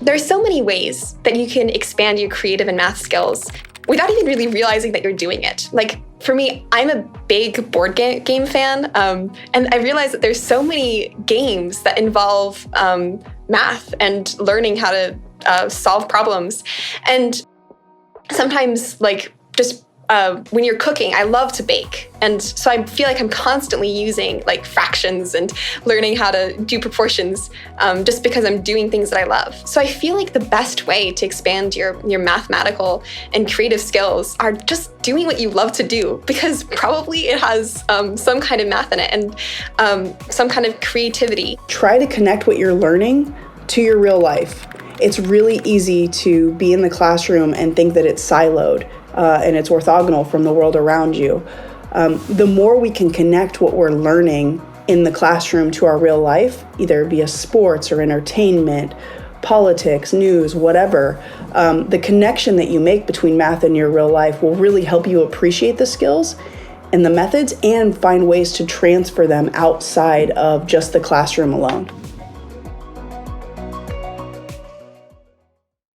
There's so many ways that you can expand your creative and math skills without even really realizing that you're doing it. Like for me, I'm a big board game fan, and I realized that there's so many games that involve math and learning how to solve problems. And sometimes, like, just when you're cooking, I love to bake. And so I feel like I'm constantly using like fractions and learning how to do proportions just because I'm doing things that I love. So I feel like the best way to expand your mathematical and creative skills are just doing what you love to do, because probably it has some kind of math in it and some kind of creativity. Try to connect what you're learning to your real life. It's really easy to be in the classroom and think that it's siloed and it's orthogonal from the world around you. The more we can connect what we're learning in the classroom to our real life, either via sports or entertainment, politics, news, whatever, the connection that you make between math and your real life will really help you appreciate the skills and the methods and find ways to transfer them outside of just the classroom alone.